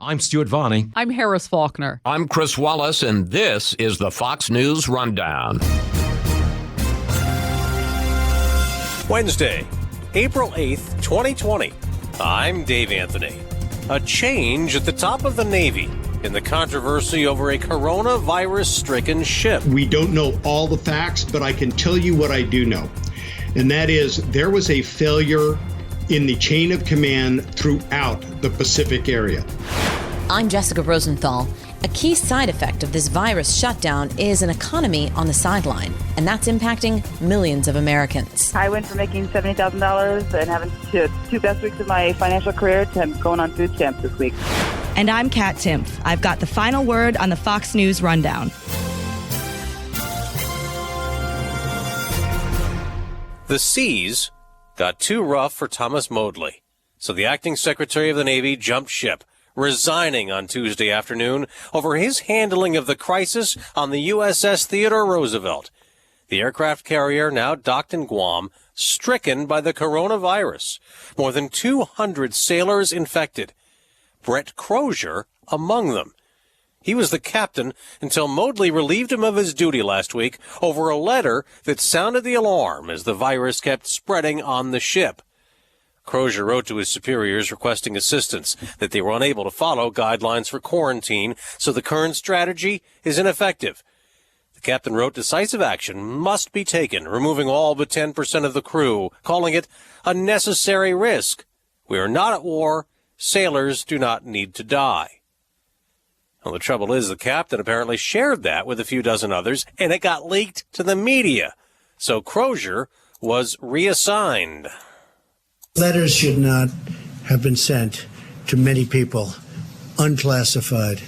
I'm Stuart Varney. I'm Harris Faulkner. I'm Chris Wallace, and this is the Fox News Rundown. Wednesday, April 8th, 2020. I'm Dave Anthony. A change at the top of the Navy in the controversy over a coronavirus-stricken ship. We don't know all the facts, but I can tell you what I do know. And that is there was a failure in the chain of command throughout the Pacific area. I'm Jessica Rosenthal. A key side effect of this virus shutdown is an economy on the sideline, and that's impacting millions of Americans. I went from making $70,000 and having two best weeks of my financial career to going on food stamps this week. And I'm Kat Timpf. I've got the final word on the Fox News Rundown. The seas got too rough for Thomas Modly, so the acting Secretary of the Navy jumped ship, resigning on Tuesday afternoon over his handling of the crisis on the USS Theodore Roosevelt. The aircraft carrier, now docked in Guam, stricken by the coronavirus. More than 200 sailors infected. Brett Crozier among them. He was the captain until Modly relieved him of his duty last week over a letter that sounded the alarm as the virus kept spreading on the ship. Crozier wrote to his superiors requesting assistance, that they were unable to follow guidelines for quarantine, so the current strategy is ineffective. The captain wrote decisive action must be taken, removing all but 10% of the crew, calling it a necessary risk. We are not at war. Sailors do not need to die. Well, the trouble is the captain apparently shared that with a few dozen others, and it got leaked to the media. So Crozier was reassigned. Letters should not have been sent to many people unclassified.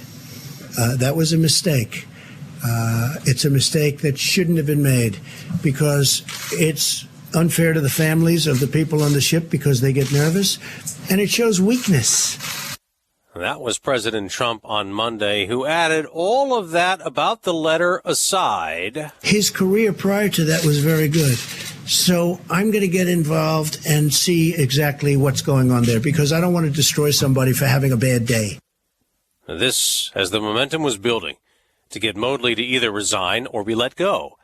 That was a mistake. It's a mistake that shouldn't have been made because it's unfair to the families of the people on the ship because they get nervous, and it shows weakness. That was President Trump on Monday, who added all of that about the letter aside. His career prior to that was very good. So I'm going to get involved and see exactly what's going on there because I don't want to destroy somebody for having a bad day. This, as the momentum was building, to get Modly to either resign or be let go.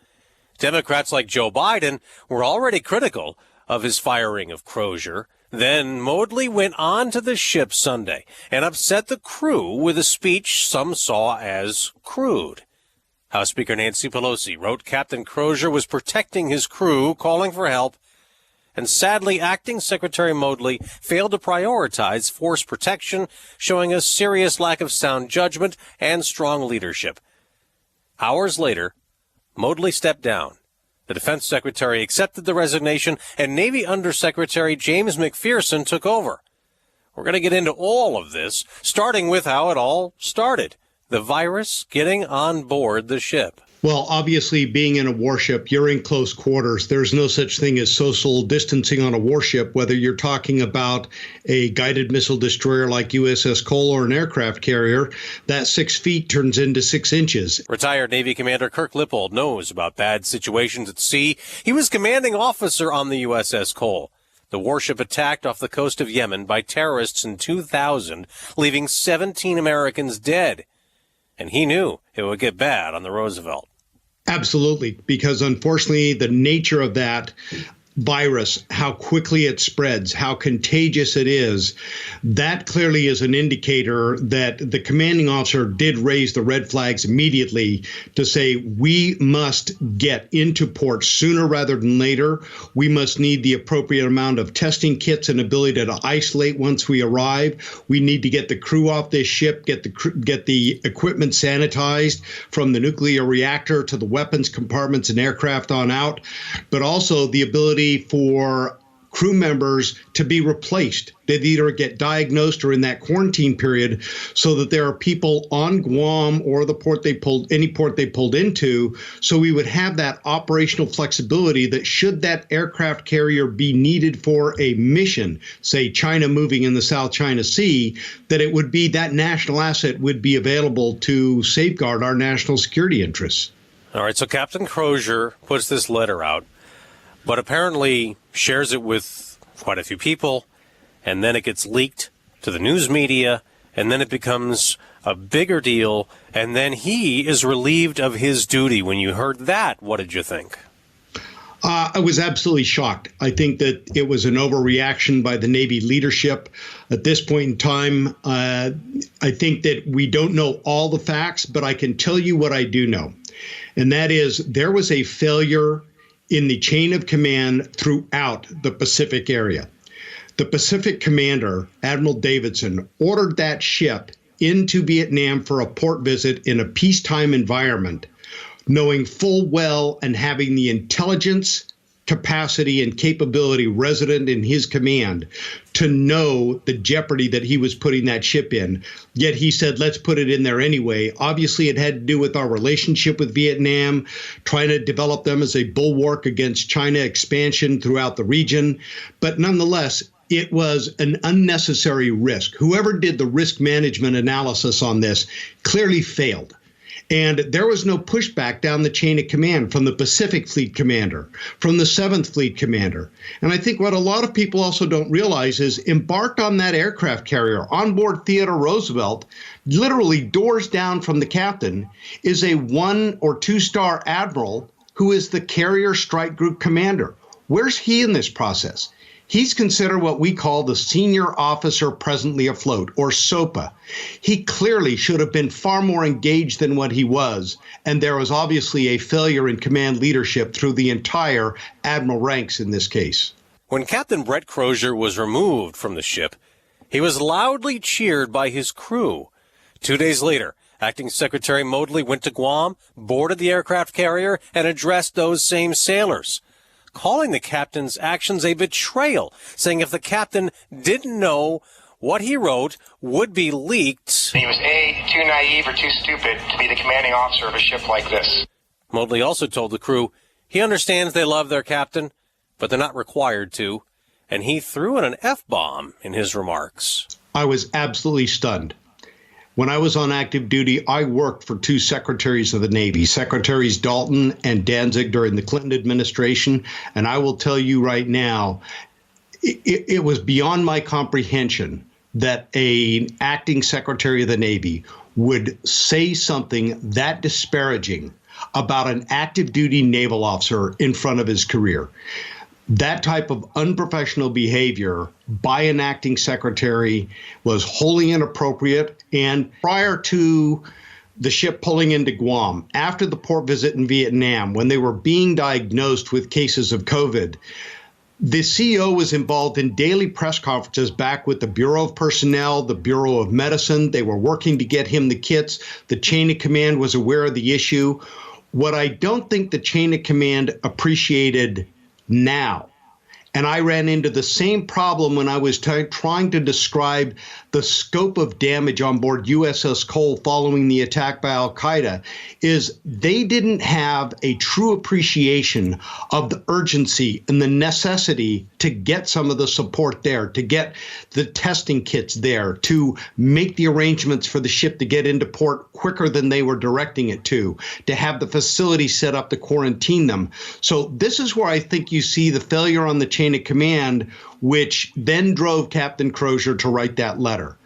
Democrats like Joe Biden were already critical of his firing of Crozier. Then Modly went on to the ship Sunday and upset the crew with a speech some saw as crude. House Speaker Nancy Pelosi wrote Captain Crozier was protecting his crew, calling for help, and sadly, Acting Secretary Modly failed to prioritize force protection, showing a serious lack of sound judgment and strong leadership. Hours later, Modly stepped down. The Defense Secretary accepted the resignation, and Navy Undersecretary James McPherson took over. We're going to get into all of this, starting with how it all started. The virus getting on board the ship. Well, obviously, being in a warship, you're in close quarters. There's no such thing as social distancing on a warship, whether you're talking about a guided missile destroyer like USS Cole or an aircraft carrier. That 6 feet turns into 6 inches. Retired Navy Commander Kirk Lippold knows about bad situations at sea. He was commanding officer on the USS Cole. The warship attacked off the coast of Yemen by terrorists in 2000, leaving 17 Americans dead. And he knew it would get bad on the Roosevelt. Absolutely, because unfortunately, the nature of that virus, how quickly it spreads, how contagious it is, that clearly is an indicator that the commanding officer did raise the red flags immediately to say, we must get into port sooner rather than later. We must need the appropriate amount of testing kits and ability to isolate once we arrive. We need to get the crew off this ship, get the equipment sanitized from the nuclear reactor to the weapons compartments and aircraft on out, but also the ability for crew members to be replaced. They'd either get diagnosed or in that quarantine period, so that there are people on Guam or any port they pulled into. So we would have that operational flexibility that should that aircraft carrier be needed for a mission, say China moving in the South China Sea, that it would be that national asset would be available to safeguard our national security interests. All right, so Captain Crozier puts this letter out, but apparently shares it with quite a few people, and then it gets leaked to the news media, and then it becomes a bigger deal, and then he is relieved of his duty. When you heard that, what did you think? I was absolutely shocked. I think that it was an overreaction by the Navy leadership. At this point in time, I think that we don't know all the facts, but I can tell you what I do know. And that is there was a failure in the chain of command throughout the Pacific area. The Pacific commander, Admiral Davidson, ordered that ship into Vietnam for a port visit in a peacetime environment, knowing full well and having the intelligence, capacity, and capability resident in his command to know the jeopardy that he was putting that ship in. Yet he said, let's put it in there anyway. Obviously, it had to do with our relationship with Vietnam, trying to develop them as a bulwark against China expansion throughout the region. But nonetheless, it was an unnecessary risk. Whoever did the risk management analysis on this clearly failed. And there was no pushback down the chain of command from the Pacific Fleet commander, from the 7th Fleet commander. And I think what a lot of people also don't realize is embarked on that aircraft carrier on board Theodore Roosevelt, literally doors down from the captain, is a 1- or 2-star admiral who is the carrier strike group commander. Where's he in this process? He's considered what we call the senior officer presently afloat, or SOPA. He clearly should have been far more engaged than what he was, and there was obviously a failure in command leadership through the entire admiral ranks in this case. When Captain Brett Crozier was removed from the ship, he was loudly cheered by his crew. 2 days later, Acting Secretary Modly went to Guam, boarded the aircraft carrier, and addressed those same sailors, calling the captain's actions a betrayal, saying if the captain didn't know what he wrote would be leaked. He was A, too naive or too stupid to be the commanding officer of a ship like this. Modly also told the crew he understands they love their captain, but they're not required to, and he threw in an F-bomb in his remarks. I was absolutely stunned. When I was on active duty, I worked for 2 secretaries of the Navy, Secretaries Dalton and Danzig during the Clinton administration. And I will tell you right now, it was beyond my comprehension that an acting Secretary of the Navy would say something that disparaging about an active duty naval officer in front of his career. That type of unprofessional behavior by an acting secretary was wholly inappropriate. And prior to the ship pulling into Guam, after the port visit in Vietnam, when they were being diagnosed with cases of COVID, the CEO was involved in daily press conferences back with the Bureau of Personnel, the Bureau of Medicine. They were working to get him the kits. The chain of command was aware of the issue. What I don't think the chain of command appreciated now, and I ran into the same problem when I was trying to describe the scope of damage on board USS Cole following the attack by al-Qaeda, is they didn't have a true appreciation of the urgency and the necessity to get some of the support there, to get the testing kits there, to make the arrangements for the ship to get into port quicker than they were directing it to have the facility set up to quarantine them. So this is where I think you see the failure on the chain of command, which then drove Captain Crozier to write that letter.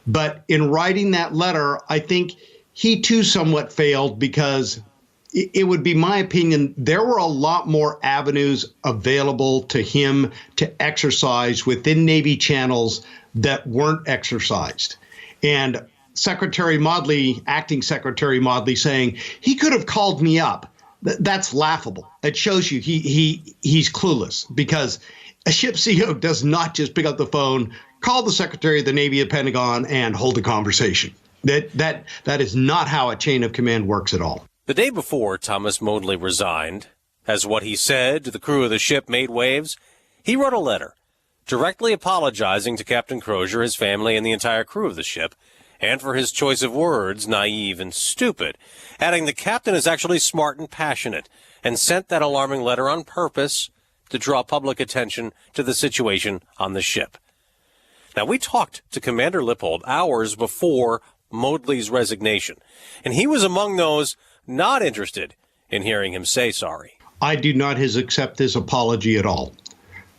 But in writing that letter, I think he too somewhat failed, because it would be my opinion, there were a lot more avenues available to him to exercise within Navy channels that weren't exercised. And Secretary Modly, Acting Secretary Modly, saying he could have called me up. That's laughable. It shows you he's clueless, because a ship CEO does not just pick up the phone, call the Secretary of the Navy at Pentagon, and hold a conversation. That is not how a chain of command works at all. The day before Thomas Modly resigned, as what he said to the crew of the ship made waves, he wrote a letter directly apologizing to Captain Crozier, his family, and the entire crew of the ship, and for his choice of words, naive and stupid, adding the captain is actually smart and passionate, and sent that alarming letter on purpose to draw public attention to the situation on the ship. Now, we talked to Commander Lippold hours before Modly's resignation, and he was among those not interested in hearing him say sorry. I do not accept his apology at all.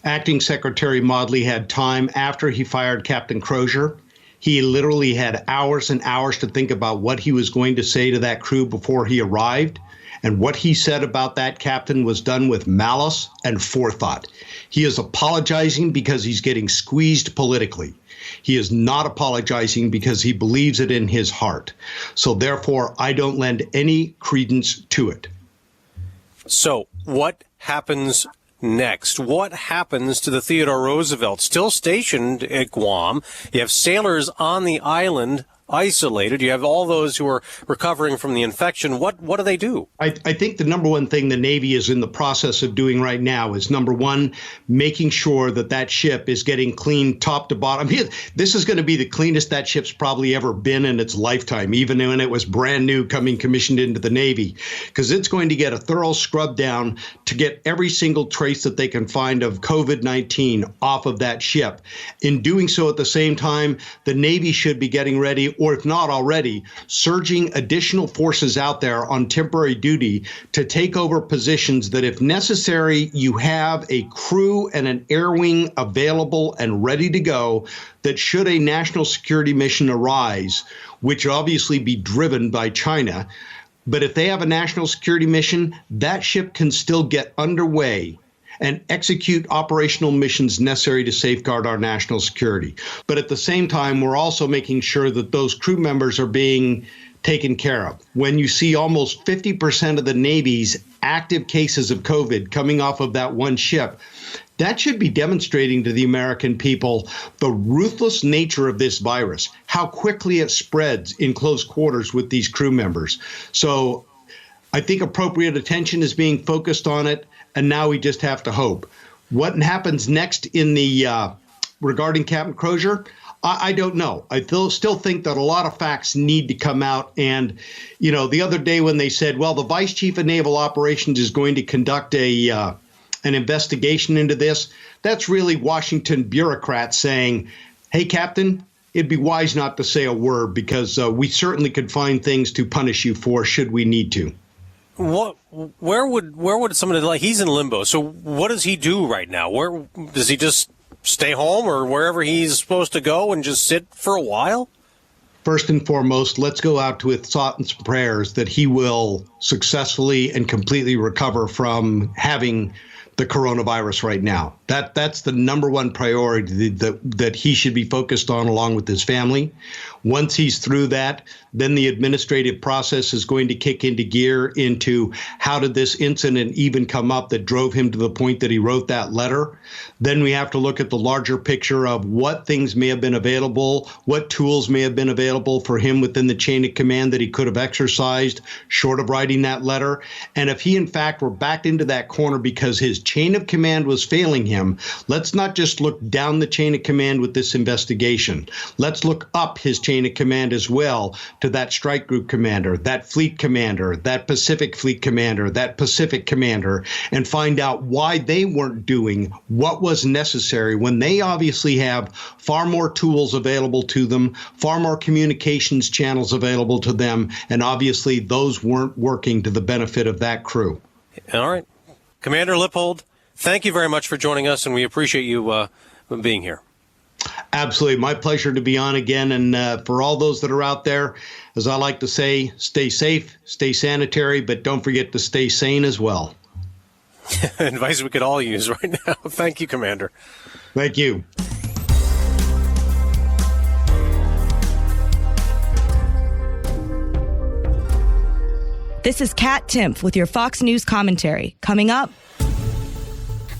Acting Secretary Modly had time after he fired Captain Crozier. He literally had hours and hours to think about what he was going to say to that crew before he arrived. And what he said about that captain was done with malice and forethought. He is apologizing because he's getting squeezed politically. He is not apologizing because he believes it in his heart. So therefore, I don't lend any credence to it. So what happens next? What happens to the Theodore Roosevelt, still stationed at Guam? You have sailors on the island, isolated. You have all those who are recovering from the infection. What do they do? I think the number one thing the Navy is in the process of doing right now is, number one, making sure that that ship is getting clean top to bottom. This is going to be the cleanest that ship's probably ever been in its lifetime, even when it was brand new coming commissioned into the Navy, because it's going to get a thorough scrub down to get every single trace that they can find of COVID-19 off of that ship. In doing so, at the same time, the Navy should be getting ready, or if not already, surging additional forces out there on temporary duty to take over positions that, if necessary, you have a crew and an air wing available and ready to go, that should a national security mission arise, which would obviously be driven by China. But if they have a national security mission, that ship can still get underway and execute operational missions necessary to safeguard our national security. But at the same time, we're also making sure that those crew members are being taken care of. When you see almost 50% of the Navy's active cases of COVID coming off of that one ship, that should be demonstrating to the American people the ruthless nature of this virus, how quickly it spreads in close quarters with these crew members. So I think appropriate attention is being focused on it, and now we just have to hope. What happens next in the regarding Captain Crozier, I don't know. I still think that a lot of facts need to come out. And, the other day when they said, well, the Vice Chief of Naval Operations is going to conduct an investigation into this, that's really Washington bureaucrats saying, hey, Captain, it'd be wise not to say a word, because we certainly could find things to punish you for should we need to. Where would somebody, like, he's in limbo, so what does he do right now? Where does he just stay home or wherever he's supposed to go and just sit for a while? First and foremost, let's go out with thoughts and prayers that he will successfully and completely recover from having the coronavirus right now. That's the number one priority that he should be focused on, along with his family. Once he's through that, then the administrative process is going to kick into gear into how did this incident even come up that drove him to the point that he wrote that letter. Then we have to look at the larger picture of what things may have been available, what tools may have been available for him within the chain of command that he could have exercised short of writing that letter. And if he, in fact, were backed into that corner because his chain of command was failing him, let's not just look down the chain of command with this investigation. Let's look up his chain of command as well to that strike group commander, that fleet commander, that Pacific fleet commander, that Pacific commander, and find out why they weren't doing what was necessary when they obviously have far more tools available to them, far more communications channels available to them, and obviously those weren't working to the benefit of that crew. All right. Commander Lippold, thank you very much for joining us, and we appreciate you being here. Absolutely. My pleasure to be on again. And for all those that are out there, as I like to say, stay safe, stay sanitary, but don't forget to stay sane as well. Advice we could all use right now. Thank you, Commander. Thank you. This is Kat Timpf with your Fox News commentary. Coming up.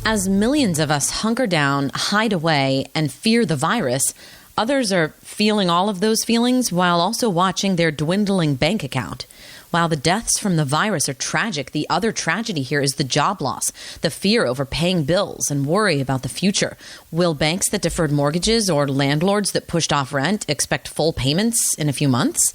As millions of us hunker down, hide away, and fear the virus, others are feeling all of those feelings while also watching their dwindling bank account. While the deaths from the virus are tragic, the other tragedy here is the job loss, the fear over paying bills, and worry about the future. Will banks that deferred mortgages or landlords that pushed off rent expect full payments in a few months?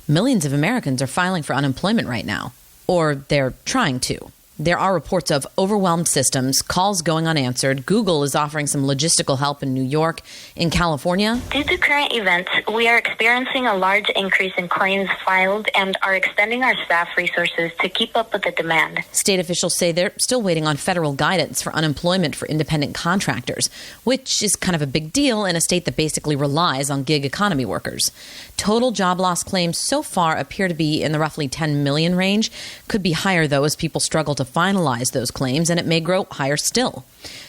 Millions of Americans are filing for unemployment right now, or they're trying to. There are reports of overwhelmed systems, calls going unanswered. Google is offering some logistical help in New York. In California, due to current events, we are experiencing a large increase in claims filed and are extending our staff resources to keep up with the demand. State officials say they're still waiting on federal guidance for unemployment for independent contractors, which is kind of a big deal in a state that basically relies on gig economy workers. Total job loss claims so far appear to be in the roughly 10 million range. Could be higher, though, as people struggle to finalize those claims, and it may grow higher still.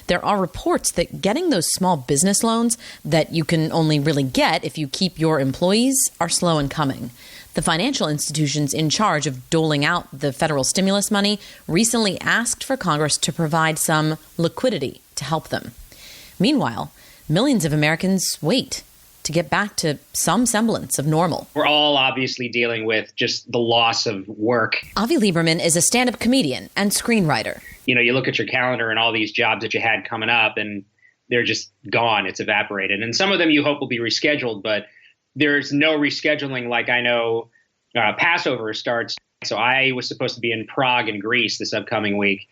There are reports that getting those small business loans that you can only really get if you keep your employees are slow in coming. The financial institutions in charge of doling out the federal stimulus money recently asked for Congress to provide some liquidity to help them. Meanwhile, millions of Americans wait to get back to some semblance of normal. We're all obviously dealing with just the loss of work. Avi Lieberman is a stand-up comedian and screenwriter. You know, you look at your calendar and all these jobs that you had coming up and they're just gone. It's evaporated. And some of them you hope will be rescheduled, but there's no rescheduling. Like I know Passover starts. So I was supposed to be in Prague and Greece this upcoming week.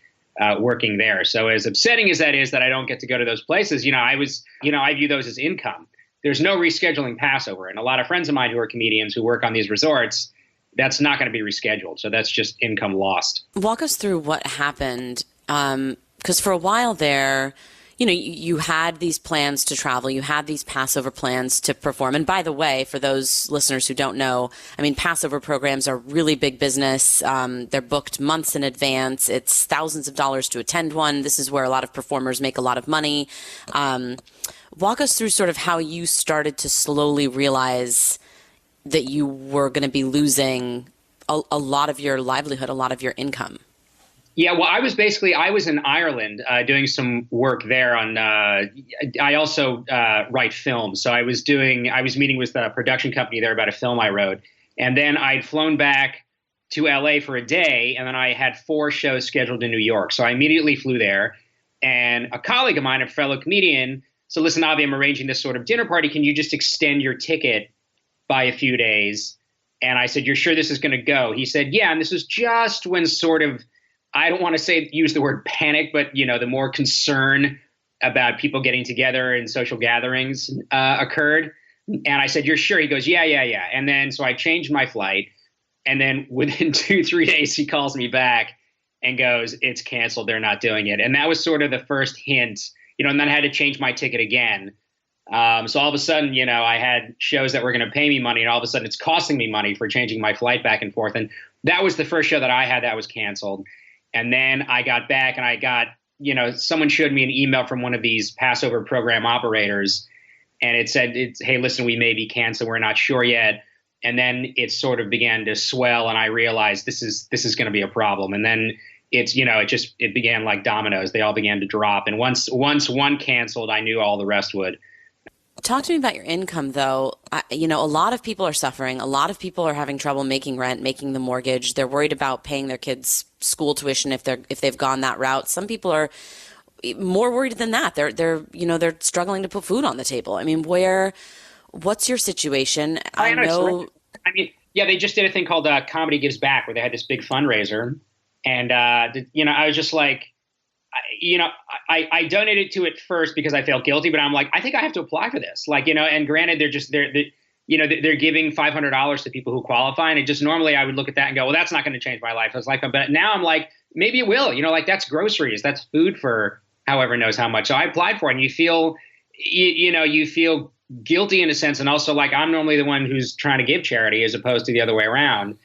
Working there. So as upsetting as that is that I don't get to go to those places, I view those as income. There's no rescheduling Passover. And a lot of friends of mine who are comedians who work on these resorts, that's not going to be rescheduled. So that's just income lost. Walk us through what happened. Because for a while there, you had these plans to travel. You had these Passover plans to perform. And by the way, for those listeners who don't know, Passover programs are really big business. They're booked months in advance. It's thousands of dollars to attend one. This is where a lot of performers make a lot of money. Walk us through sort of how you started to slowly realize that you were going to be losing a lot of your livelihood, a lot of your income. Yeah, well, I was in Ireland doing some work there on, I also write films. So I was meeting with a production company there about a film I wrote. And then I'd flown back to LA for a day. And then I had 4 shows scheduled in New York. So I immediately flew there. And a colleague of mine, a fellow comedian, so listen, Avi, I'm arranging this sort of dinner party. Can you just extend your ticket by a few days? And I said, you're sure this is going to go? He said, yeah. And this was just when sort of, I don't want to use the word panic, but, the more concern about people getting together and social gatherings occurred. And I said, you're sure? He goes, yeah. And then so I changed my flight. And then within 2-3 days, he calls me back and goes, it's canceled. They're not doing it. And that was sort of the first hint. And then I had to change my ticket again. So all of a sudden, I had shows that were going to pay me money, and all of a sudden it's costing me money for changing my flight back and forth. And that was the first show that I had that was canceled. And then I got back and I got, someone showed me an email from one of these Passover program operators, and it said, hey, listen, we may be canceled. We're not sure yet. And then it sort of began to swell, and I realized this is going to be a problem. And then it began like dominoes. They all began to drop. And once one canceled, I knew all the rest would. Talk to me about your income, though. A lot of people are suffering. A lot of people are having trouble making rent, making the mortgage. They're worried about paying their kids' school tuition if they've gone that route. Some people are more worried than that. They're struggling to put food on the table. What's your situation? I know. They just did a thing called Comedy Gives Back, where they had this big fundraiser. And, I was just like, I donated to it first because I felt guilty, but I'm like, I think I have to apply for this. And granted, they're giving $500 to people who qualify. And it just normally I would look at that and go, well, that's not going to change my life. I was like, but now I'm like, maybe it will, that's groceries. That's food for however knows how much. So I applied for it, and you feel guilty in a sense. And also like, I'm normally the one who's trying to give charity as opposed to the other way around.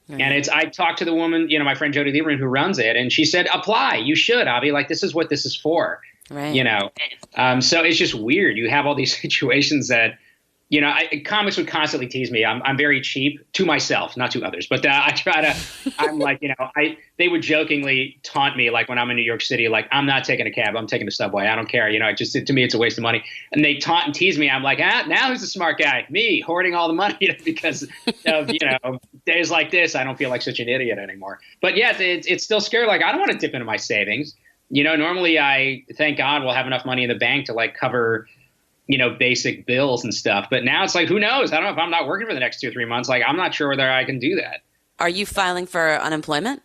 And I talked to the woman, my friend Jody Lieberman, who runs it, and she said, apply. You should, Avi. Like, this is what this is for. Right. So it's just weird. You have all these situations that, comics would constantly tease me. I'm very cheap to myself, not to others. But I try to, I'm like, they would jokingly taunt me, like when I'm in New York City, like, I'm not taking a cab. I'm taking the subway. I don't care. To me, it's a waste of money. And they taunt and tease me. I'm like, now who's the smart guy? Me, hoarding all the money because of, days like this. I don't feel like such an idiot anymore. But yeah, it's still scary. Like, I don't want to dip into my savings. Normally I, thank God, will have enough money in the bank to like cover basic bills and stuff. But now it's like, who knows? I don't know if I'm not working for the next 2 or 3 months. Like, I'm not sure whether I can do that. Are you filing for unemployment?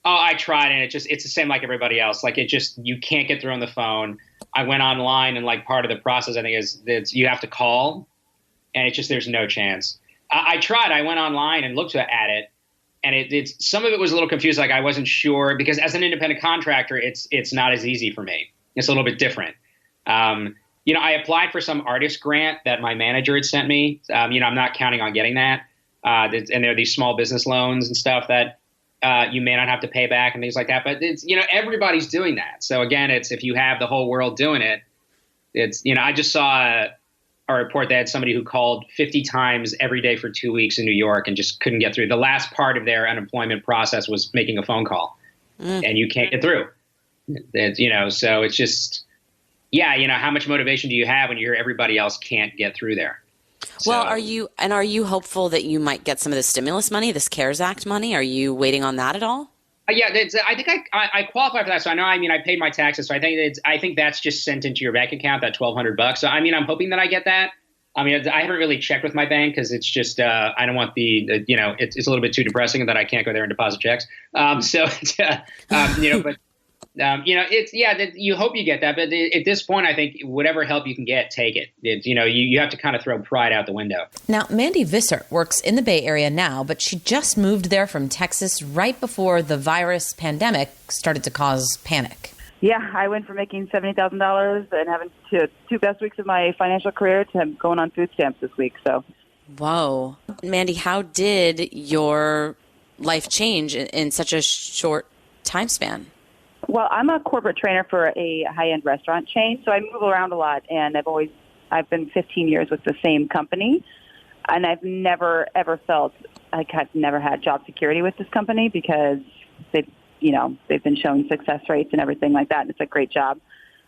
Oh, I tried, and it's the same like everybody else. Like you can't get through on the phone. I went online, and like part of the process, I think, is you have to call, and there's no chance. I tried. I went online and looked at it, and it's some of it was a little confused. Like I wasn't sure because as an independent contractor, it's not as easy for me. It's a little bit different. I applied for some artist grant that my manager had sent me. I'm not counting on getting that. And there are these small business loans and stuff that you may not have to pay back and things like that. But everybody's doing that. So again, if you have the whole world doing it, I just saw a report that had somebody who called 50 times every day for 2 weeks in New York and just couldn't get through. The last part of their unemployment process was making a phone call, and you can't get through. So it's just, how much motivation do you have when you hear everybody else can't get through there? Well, are you hopeful that you might get some of the stimulus money, this CARES Act money? Are you waiting on that at all? Yeah, I think I qualify for that. So I paid my taxes. So I think that's just sent into your bank account, that $1,200. So I'm hoping that I get that. I haven't really checked with my bank because it's just I don't want it's a little bit too depressing that I can't go there and deposit checks. You hope you get that, but at this point, I think whatever help you can get, take it. You have to kind of throw pride out the window. Now, Mandy Visser works in the Bay Area now, but she just moved there from Texas right before the virus pandemic started to cause panic. Yeah, I went from making $70,000 and having two best weeks of my financial career to going on food stamps this week. So, whoa, Mandy, how did your life change in such a short time span? Well, I'm a corporate trainer for a high-end restaurant chain, so I move around a lot, and I've been 15 years with the same company, and I've never, ever felt like I've never had job security with this company because they've been showing success rates and everything like that, and it's a great job.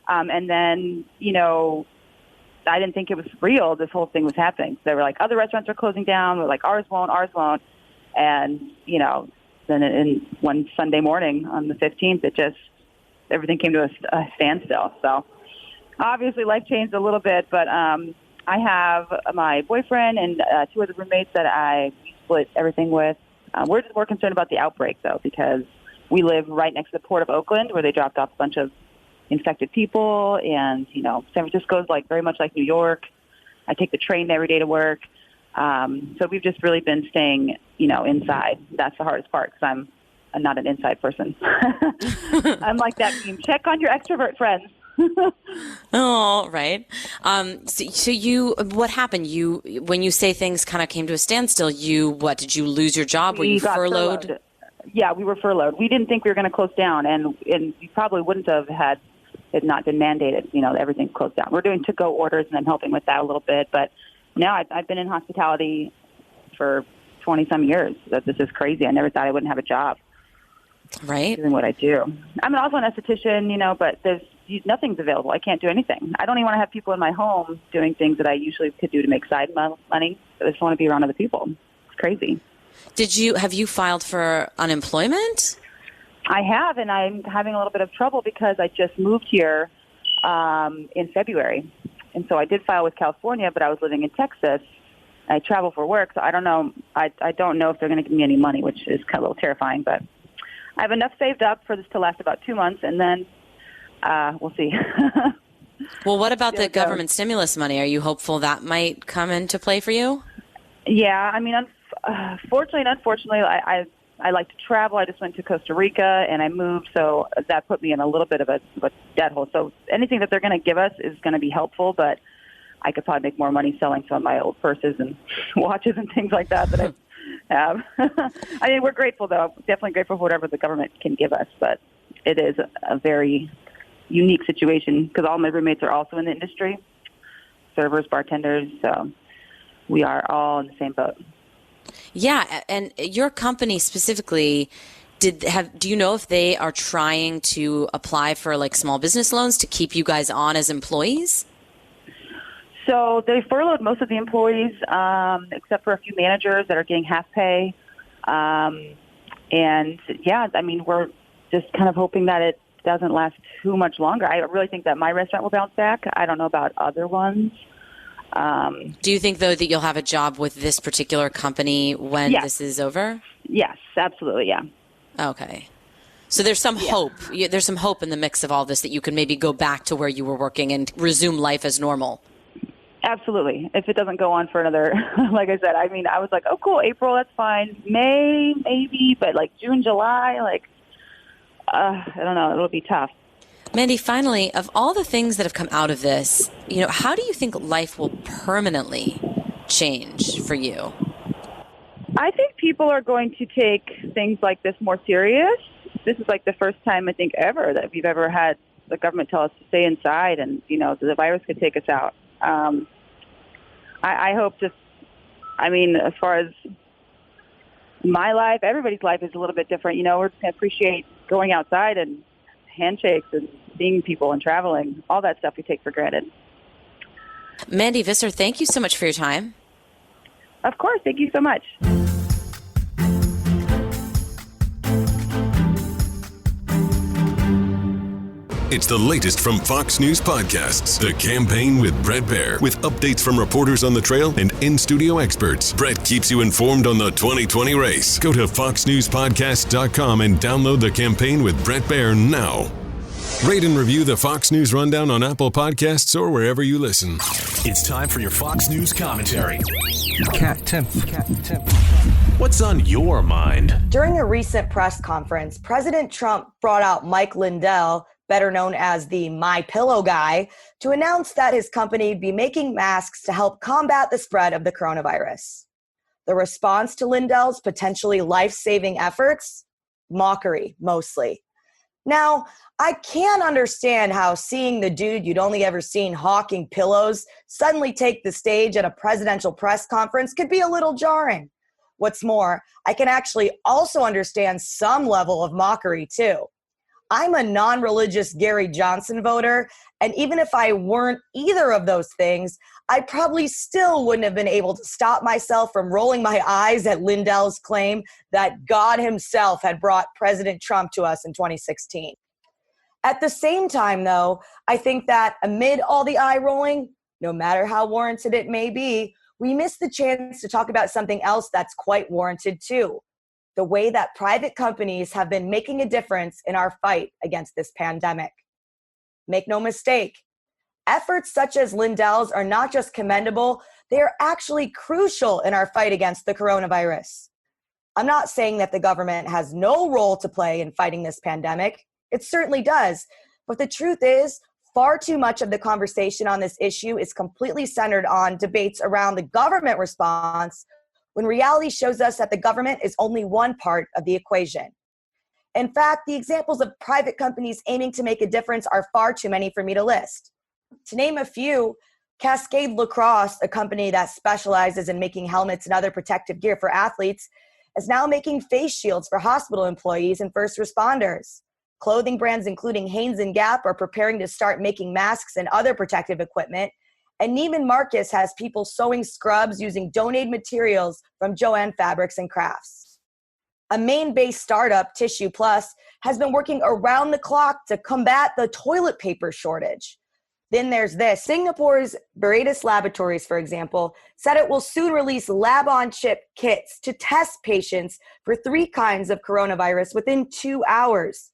And then, I didn't think it was real. This whole thing was happening. They were like, other restaurants are closing down. We're like, ours won't. And, then in one Sunday morning on the 15th, everything came to a standstill. So obviously life changed a little bit, but I have my boyfriend and two other roommates that I split everything with. We're just more concerned about the outbreak, though, because we live right next to the Port of Oakland, where they dropped off a bunch of infected people. And, San Francisco is very much like New York. I take the train every day to work. So we've just really been staying, inside. That's the hardest part because I'm not an inside person. I'm like that meme. Check on your extrovert friends. Oh, right. So what happened? When you say things kind of came to a standstill, did you lose your job? Were you furloughed? Yeah, we were furloughed. We didn't think we were going to close down, and we probably wouldn't have had it not been mandated. Everything closed down. We're doing to-go orders, and I'm helping with that a little bit. But now I've been in hospitality for 20-some years. This is crazy. I never thought I wouldn't have a job. Right. Doing what I do. I'm also an esthetician, but nothing's available. I can't do anything. I don't even want to have people in my home doing things that I usually could do to make side money. I just want to be around other people. It's crazy. Have you filed for unemployment? I have, and I'm having a little bit of trouble because I just moved here in February. And so I did file with California, but I was living in Texas. I travel for work, so I don't know. I don't know if they're going to give me any money, which is kind of a little terrifying. But I have enough saved up for this to last about 2 months, and then we'll see. Well, what about the government stimulus money? Are you hopeful that might come into play for you? Yeah, fortunately and unfortunately, I like to travel. I just went to Costa Rica, and I moved, so that put me in a little bit of a debt hole. So anything that they're going to give us is going to be helpful, but I could probably make more money selling some of my old purses and watches and things like that I have. We're grateful, though. Definitely grateful for whatever the government can give us, but it is a very unique situation because all my roommates are also in the industry, servers, bartenders, so we are all in the same boat. Yeah, and your company specifically, do you know if they are trying to apply for small business loans to keep you guys on as employees? So they furloughed most of the employees, except for a few managers that are getting half pay. And we're just kind of hoping that it doesn't last too much longer. I really think that my restaurant will bounce back. I don't know about other ones. Do you think, though, that you'll have a job with this particular company when this is over? Yes, absolutely, yeah. Okay. So there's some hope. There's some hope in the mix of all this that you can maybe go back to where you were working and resume life as normal. Absolutely. If it doesn't go on for another, like I said, I mean, I was like, oh, cool, April, that's fine. May, maybe, but like June, July, I don't know, it'll be tough. Mandy, finally, of all the things that have come out of this, how do you think life will permanently change for you? I think people are going to take things like this more serious. This is like the first time, I think, ever that we've ever had the government tell us to stay inside and, the virus could take us out. I hope as far as my life, everybody's life is a little bit different. We're just going to appreciate going outside and handshakes and seeing people and traveling, all that stuff we take for granted. Mandy Visser, thank you so much for your time. Of course. Thank you so much. It's the latest from Fox News Podcasts, The Campaign with Bret Baier, with updates from reporters on the trail and in-studio experts. Bret keeps you informed on the 2020 race. Go to foxnewspodcast.com and download The Campaign with Bret Baier now. Rate and review the Fox News Rundown on Apple Podcasts or wherever you listen. It's time for your Fox News commentary. Kat Timpf. What's on your mind? During a recent press conference, President Trump brought out Mike Lindell, better known as the My Pillow guy, to announce that his company would be making masks to help combat the spread of the coronavirus. The response to Lindell's potentially life-saving efforts? Mockery, mostly. Now, I can understand how seeing the dude you'd only ever seen hawking pillows suddenly take the stage at a presidential press conference could be a little jarring. What's more, I can actually also understand some level of mockery, too. I'm a non-religious Gary Johnson voter, and even if I weren't either of those things, I probably still wouldn't have been able to stop myself from rolling my eyes at Lindell's claim that God himself had brought President Trump to us in 2016. At the same time, though, I think that amid all the eye rolling, no matter how warranted it may be, we miss the chance to talk about something else that's quite warranted too. The way that private companies have been making a difference in our fight against this pandemic. Make no mistake, efforts such as Lindell's are not just commendable, they are actually crucial in our fight against the coronavirus. I'm not saying that the government has no role to play in fighting this pandemic. It certainly does. But the truth is, far too much of the conversation on this issue is completely centered on debates around the government response, when reality shows us that the government is only one part of the equation. In fact, the examples of private companies aiming to make a difference are far too many for me to list. To name a few, Cascade Lacrosse, a company that specializes in making helmets and other protective gear for athletes, is now making face shields for hospital employees and first responders. Clothing brands including Hanes and Gap are preparing to start making masks and other protective equipment. And Neiman Marcus has people sewing scrubs using donated materials from Joann Fabrics and Crafts. A Maine-based startup, Tissue Plus, has been working around the clock to combat the toilet paper shortage. Then there's this. Singapore's Brady Laboratories, for example, said it will soon release lab-on-chip kits to test patients for 3 kinds of coronavirus within 2 hours.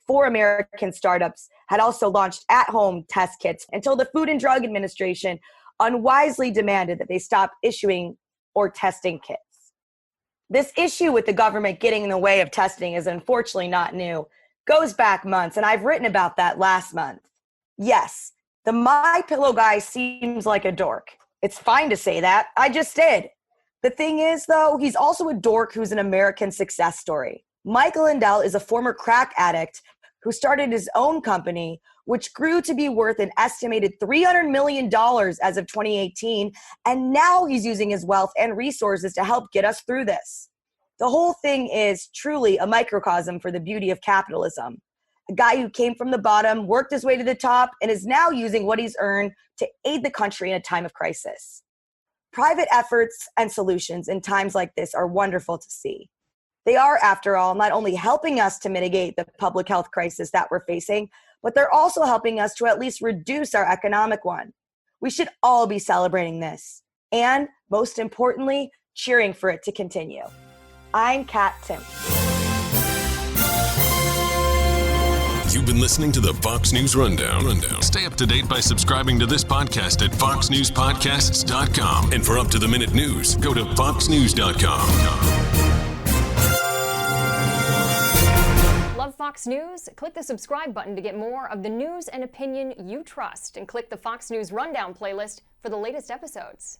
4 American startups had also launched at-home test kits until the Food and Drug Administration unwisely demanded that they stop issuing or testing kits. This issue with the government getting in the way of testing is unfortunately not new. Goes back months, and I've written about that last month. Yes, the My Pillow guy seems like a dork. It's fine to say that. I just did. The thing is, though, he's also a dork who's an American success story. Mike Lindell is a former crack addict who started his own company, which grew to be worth an estimated $300 million as of 2018, and now he's using his wealth and resources to help get us through this. The whole thing is truly a microcosm for the beauty of capitalism. A guy who came from the bottom, worked his way to the top, and is now using what he's earned to aid the country in a time of crisis. Private efforts and solutions in times like this are wonderful to see. They are, after all, not only helping us to mitigate the public health crisis that we're facing, but they're also helping us to at least reduce our economic one. We should all be celebrating this, and most importantly, cheering for it to continue. I'm Kat Timpf. You've been listening to the Fox News Rundown. Stay up to date by subscribing to this podcast at foxnewspodcasts.com. And for up-to-the-minute news, go to foxnews.com. Love Fox News? Click the subscribe button to get more of the news and opinion you trust, and click the Fox News Rundown playlist for the latest episodes.